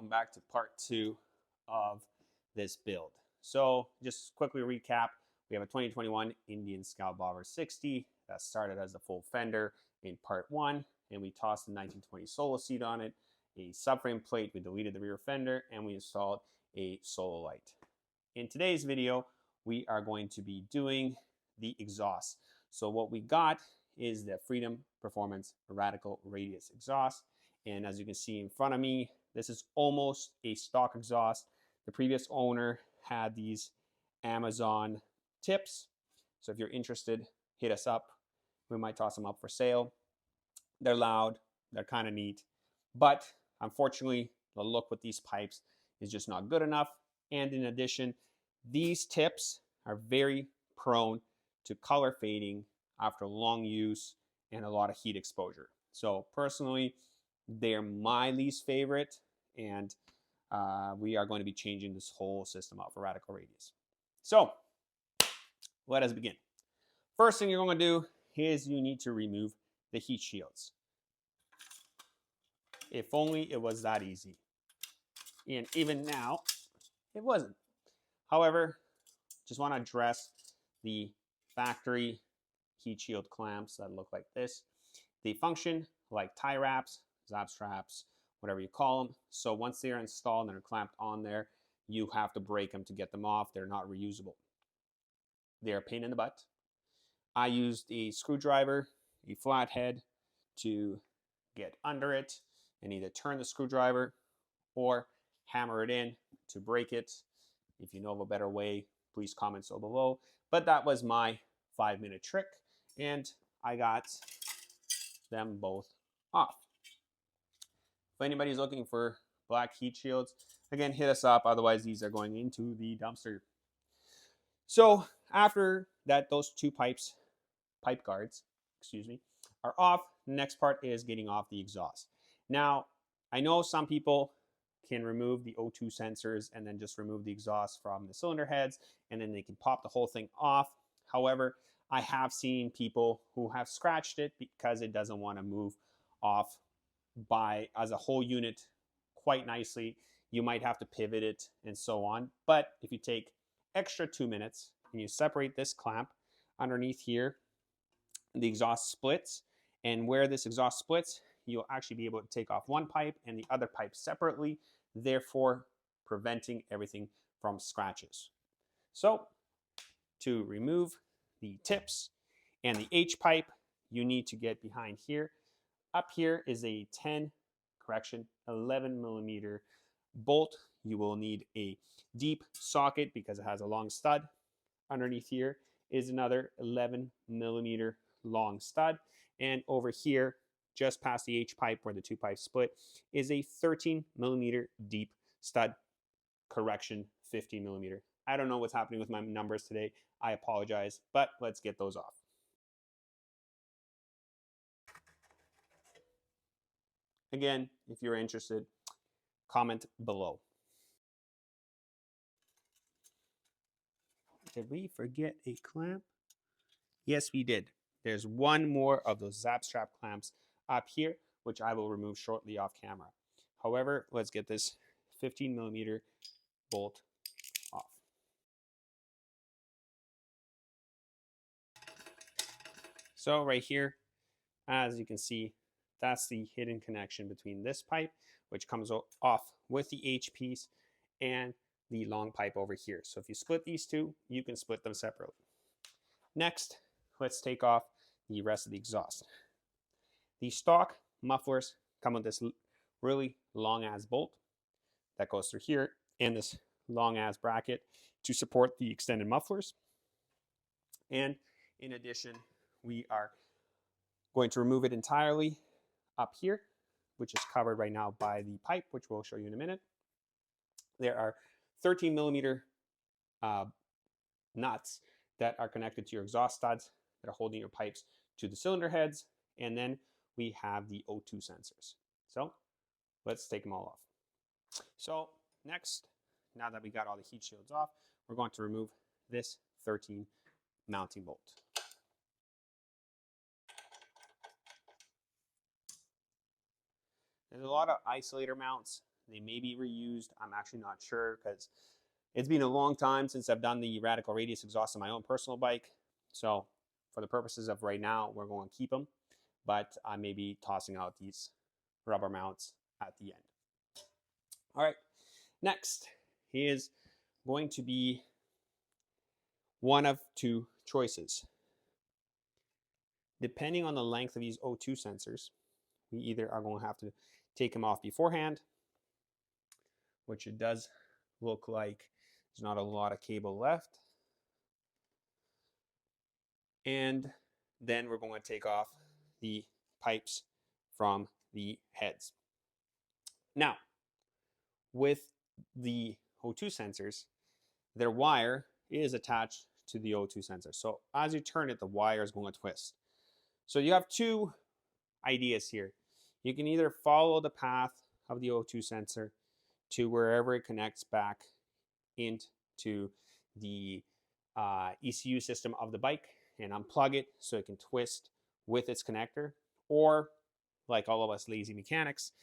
welcome back to part 2 of this build. So just quickly recap, we have a 2021 Indian Scout Bobber 60 that started as a full fender in part 1, and we tossed the 1920 solo seat on it, a subframe plate, we deleted the rear fender, and we installed a solo light. In today's video, we are going to be doing the exhaust. So what we got is the Freedom Performance Radical Radius exhaust. And as you can see in front of me, this is almost a stock exhaust. The previous owner had these Amazon tips. So if you're interested, hit us up. We might toss them up for sale. They're loud, they're kind of neat, but unfortunately, the look with these pipes is just not good enough. And in addition, these tips are very prone to color fading after long use and a lot of heat exposure. So personally, they're my least favorite, and we are going to be changing this whole system out for Radical Radius. So let us begin. First thing you're going to do is you need to remove the heat shields. If only it was that easy. And even now, it wasn't. However, just want to address the factory heat shield clamps that look like this. They function like tie wraps, zap straps, whatever you call them. So once they're installed and they're clamped on there, you have to break them to get them off. They're not reusable. They're a pain in the butt. I used a screwdriver, a flathead, to get under it and either turn the screwdriver or hammer it in to break it. If you know of a better way, please comment so below. But that was my 5-minute trick, and I got them both off. If anybody's looking for black heat shields, again, hit us up. Otherwise, these are going into the dumpster. So after that, those two pipe guards, are off, the next part is getting off the exhaust. Now, I know some people can remove the O2 sensors and then just remove the exhaust from the cylinder heads, and then they can pop the whole thing off. However, I have seen people who have scratched it because it doesn't want to move off as a whole unit quite nicely. You might have to pivot it and so on. But if you take extra 2 minutes and you separate this clamp underneath here, the exhaust splits, and where this exhaust splits, you'll actually be able to take off one pipe and the other pipe separately, therefore preventing everything from scratches. So to remove the tips and the H pipe, you need to get behind here. Up here is a 11 millimeter bolt. You will need a deep socket because it has a long stud. Underneath here is another 11 millimeter long stud. And over here, just past the H pipe where the two pipes split, is a 13 millimeter deep stud. Correction, 15 millimeter. I don't know what's happening with my numbers today. I apologize, but let's get those off. Again, if you're interested, comment below. Did we forget a clamp? Yes, we did. There's one more of those zap strap clamps up here, which I will remove shortly off camera. However, let's get this 15 millimeter bolt off. So right here, as you can see, that's the hidden connection between this pipe, which comes off with the H piece, and the long pipe over here. So if you split these two, you can split them separately. Next, let's take off the rest of the exhaust. The stock mufflers come with this really long ass bolt that goes through here and this long ass bracket to support the extended mufflers. And in addition, we are going to remove it entirely up here, which is covered right now by the pipe, which we'll show you in a minute. There are 13 millimeter nuts that are connected to your exhaust studs that are holding your pipes to the cylinder heads. And then we have the O2 sensors. So let's take them all off. So next, now that we got all the heat shields off, we're going to remove this 13 mounting bolt. There's a lot of isolator mounts They may be reused. I'm actually not sure because it's been a long time since I've done the radical radius exhaust on my own personal bike. So for the purposes of right now, we're going to keep them, but I may be tossing out these rubber mounts at the end. All right, next is going to be one of two choices. Depending on the length of these O2 sensors, we either are going to have to take them off beforehand, which it does look like there's not a lot of cable left. And then we're going to take off the pipes from the heads. Now, with the O2 sensors, their wire is attached to the O2 sensor. So as you turn it, the wire is going to twist. So you have two ideas here. You can either follow the path of the O2 sensor to wherever it connects back into the ECU system of the bike and unplug it so it can twist with its connector, or like all of us lazy mechanics,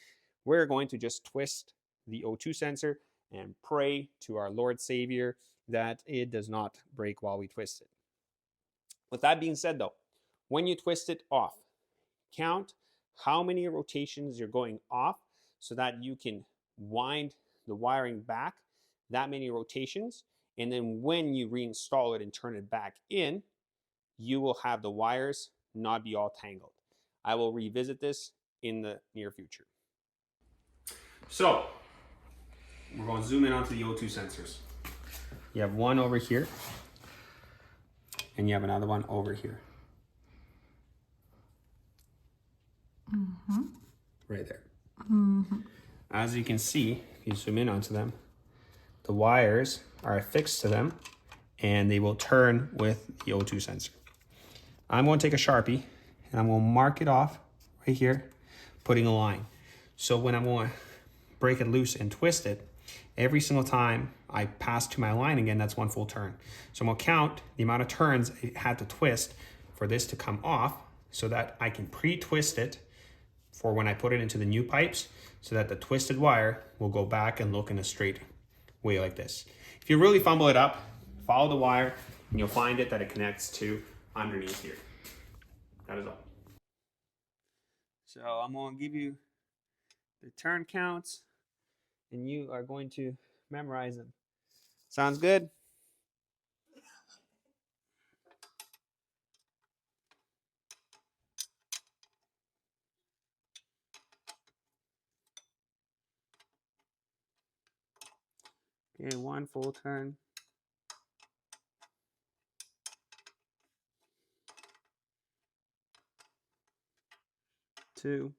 we're going to just twist the O2 sensor and pray to our Lord Savior that it does not break while we twist it. With that being said though, when you twist it off, count how many rotations you're going off so that you can wind the wiring back that many rotations, and then when you reinstall it and turn it back in, you will have the wires not be all tangled. I will revisit this in the near future. So we're going to zoom in onto the O2 sensors. You have one over here and you have another one over here. Right there. As you can see, if you zoom in onto them, the wires are affixed to them and they will turn with the O2 sensor. I'm going to take a Sharpie and I'm going to mark it off right here, putting a line. So when I'm going to break it loose and twist it, every single time I pass to my line again, that's one full turn. So I'm going to count the amount of turns it had to twist for this to come off so that I can pre-twist it for when I put it into the new pipes so that the twisted wire will go back and look in a straight way like this. If you really fumble it up, follow the wire and you'll find it that it connects to underneath here. That is all. So I'm going to give you the turn counts and you are going to memorize them. Sounds good? Okay, one full turn. Two.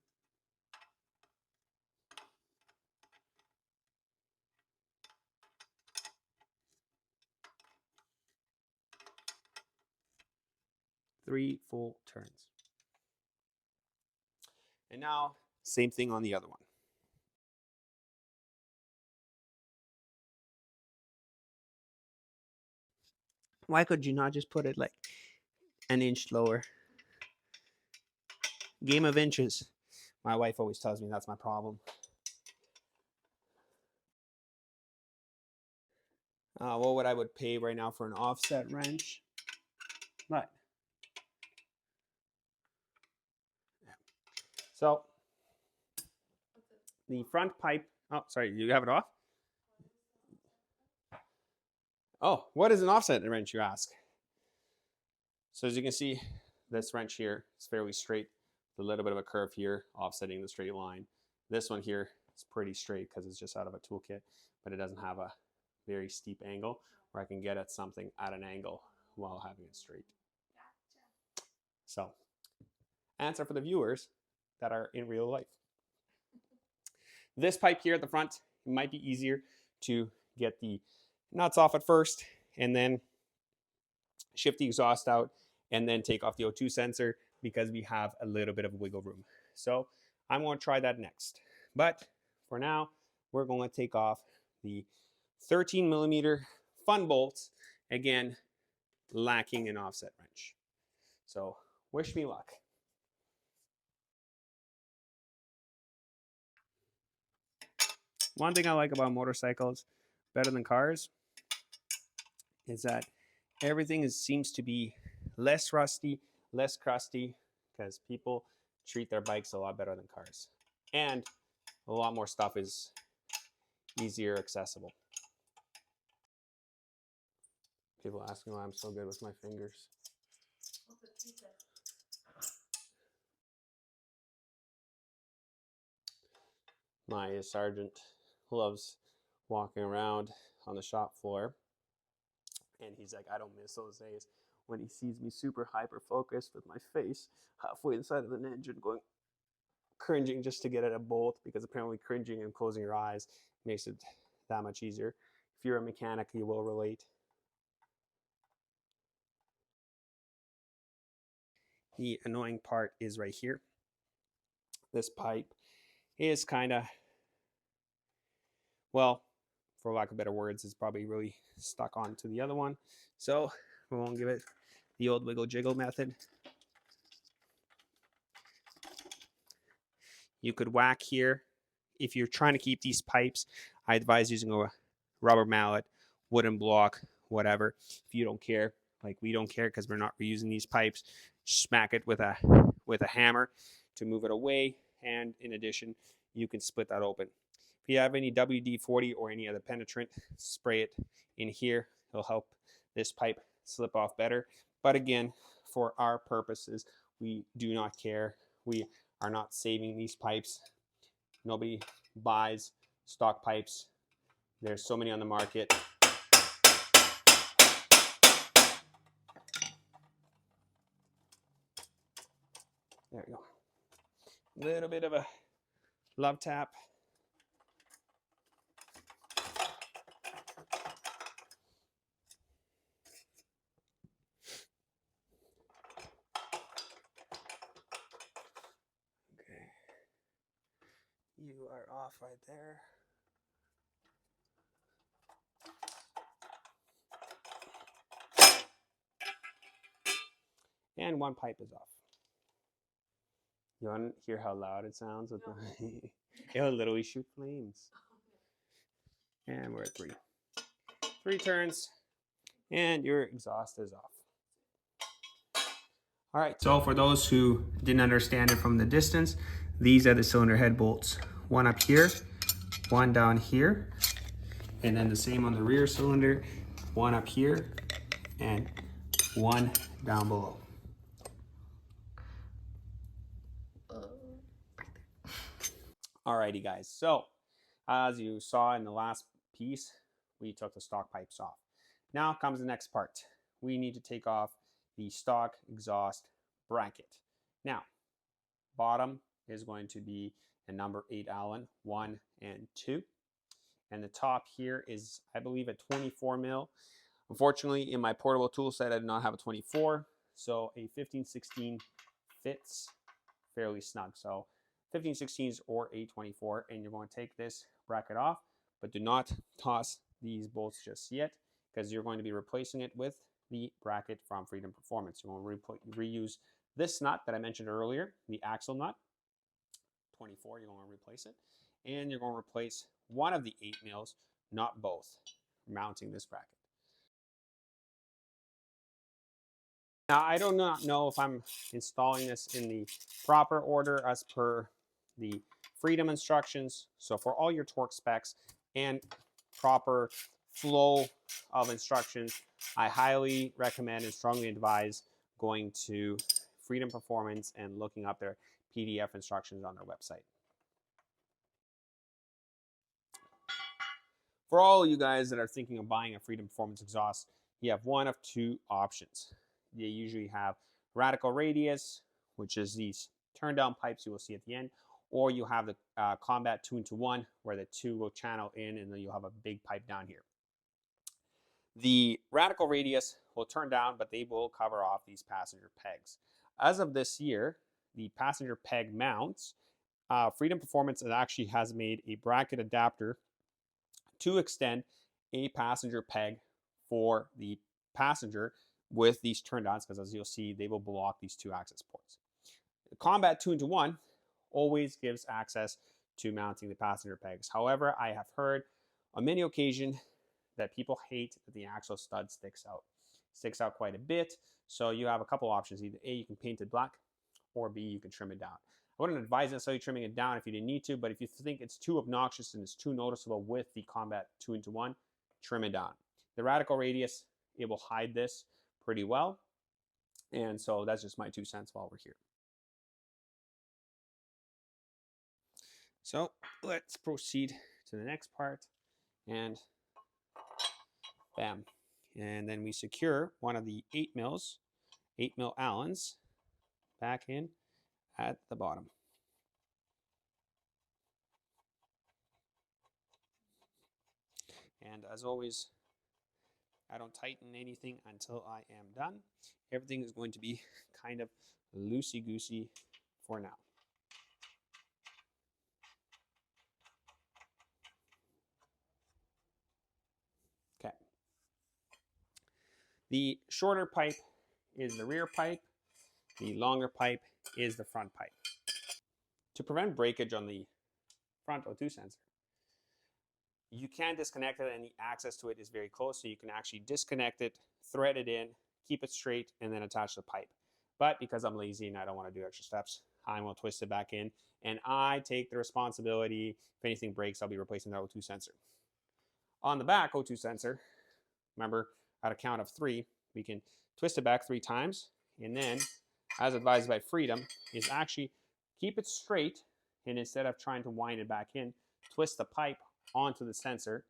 Three full turns. And now, same thing on the other one. Why could you not just put it like an inch lower? Game of inches. My wife always tells me that's my problem. What I would pay right now for an offset wrench? But yeah. So the front pipe. Oh, sorry. You have it off? Oh, what is an offset wrench, you ask? So as you can see, this wrench here is fairly straight. With a little bit of a curve here, offsetting the straight line. This one here is pretty straight because it's just out of a toolkit, but it doesn't have a very steep angle where I can get at something at an angle while having it straight. So, answer for the viewers that are in real life. This pipe here at the front, it might be easier to get the nuts off at first and then shift the exhaust out and then take off the O2 sensor because we have a little bit of wiggle room. So I'm going to try that next. But for now, we're going to take off the 13 millimeter fun bolts, again, lacking an offset wrench. So wish me luck. One thing I like about motorcycles better than cars is that everything seems to be less rusty, less crusty, because people treat their bikes a lot better than cars. And a lot more stuff is easier accessible. People ask me why I'm so good with my fingers. My sergeant loves walking around on the shop floor, and he's like, I don't miss those days when he sees me super hyper focused with my face halfway inside of an engine going cringing just to get at a bolt, because apparently cringing and closing your eyes makes it that much easier. If you're a mechanic, you will relate. The annoying part is right here. This pipe is kind of, well, for lack of better words, is probably really stuck onto the other one. So we won't give it the old wiggle jiggle method. You could whack here. If you're trying to keep these pipes, I advise using a rubber mallet, wooden block, whatever. If you don't care, like we don't care because we're not reusing these pipes, smack it with a hammer to move it away. And in addition, you can split that open. If you have any WD-40 or any other penetrant, spray it in here. It'll help this pipe slip off better. But again, for our purposes, we do not care. We are not saving these pipes. Nobody buys stock pipes. There's so many on the market. There we go. A little bit of a love tap. Okay. You are off right there. And one pipe is off. You want to hear how loud it sounds? With the it'll literally shoot flames. And we're at 3. 3 turns, and your exhaust is off. All right, so for those who didn't understand it from the distance, these are the cylinder head bolts. One up here, one down here, and then the same on the rear cylinder, one up here, and one down below. Alrighty guys, so as you saw in the last piece, we took the stock pipes off. Now comes the next part. We need to take off the stock exhaust bracket. Now, bottom is going to be a number 8 Allen, 1 and 2. And the top here is, I believe, a 24 mil. Unfortunately, in my portable tool set, I did not have a 24, so a 15/16 fits fairly snug. So 15/16s or a 24, and you're going to take this bracket off, but do not toss these bolts just yet, because you're going to be replacing it with the bracket from Freedom Performance. You're going to reuse this nut that I mentioned earlier, the axle nut, 24, you're going to replace it, and you're going to replace one of the 8 mils, not both, mounting this bracket. Now, I do not know if I'm installing this in the proper order as per the Freedom instructions. So for all your torque specs and proper flow of instructions, I highly recommend and strongly advise going to Freedom Performance and looking up their PDF instructions on their website. For all you guys that are thinking of buying a Freedom Performance exhaust, you have one of 2 options. They usually have radical radius, which is these turn down pipes you will see at the end, or you have the combat 2-into-1, where the 2 will channel in and then you'll have a big pipe down here. The radical radius will turn down, but they will cover off these passenger pegs. As of this year, the passenger peg mounts, Freedom Performance actually has made a bracket adapter to extend a passenger peg for the passenger with these turn downs, because as you'll see, they will block these 2 access ports. The combat 2-into-1 always gives access to mounting the passenger pegs. However, I have heard on many occasions that people hate that the actual stud sticks out. It sticks out quite a bit. So you have a couple options. Either A, you can paint it black, or B, you can trim it down. I wouldn't advise necessarily trimming it down if you didn't need to, but if you think it's too obnoxious and it's too noticeable with the Combat 2-in-1, trim it down. The radical radius, it will hide this pretty well. And so that's just my 2 cents while we're here. So let's proceed to the next part, and bam. And then we secure one of the 8 mil Allens back in at the bottom. And as always, I don't tighten anything until I am done. Everything is going to be kind of loosey-goosey for now. Okay. The shorter pipe is the rear pipe. The longer pipe is the front pipe. To prevent breakage on the front O2 sensor, you can disconnect it and the access to it is very close, so you can actually disconnect it, thread it in, keep it straight, and then attach the pipe. But because I'm lazy and I don't want to do extra steps, I will twist it back in, and I take the responsibility. If anything breaks, I'll be replacing that O2 sensor. On the back O2 sensor, remember, at a count of 3, we can twist it back 3 times, and then, as advised by Freedom, is actually keep it straight, and instead of trying to wind it back in, twist the pipe onto the sensor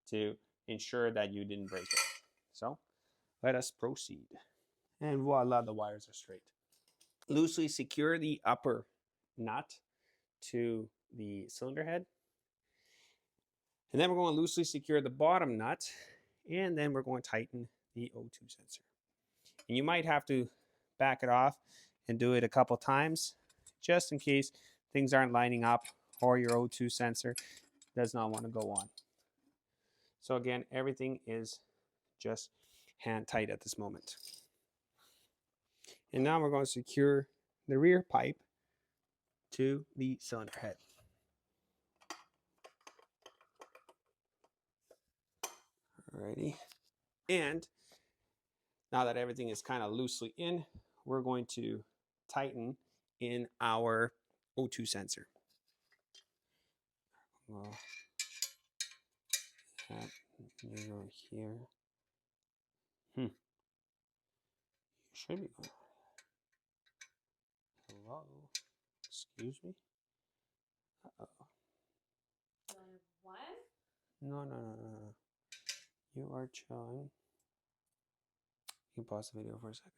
to ensure that you didn't break it. So let us proceed. And voila, the wires are straight. Loosely secure the upper nut to the cylinder head. And then we're going to loosely secure the bottom nut, and then we're going to tighten the O2 sensor. And you might have to back it off and do it a couple times just in case things aren't lining up or your O2 sensor does not want to go on. So again, everything is just hand tight at this moment. And now we're going to secure the rear pipe to the cylinder head. Alrighty. And now that everything is kind of loosely in, we're going to tighten in our O2 sensor. Well, that mirror here. You should be going. Hello. Excuse me. Uh-oh. What? No. You are chilling. You can pause the video for a second.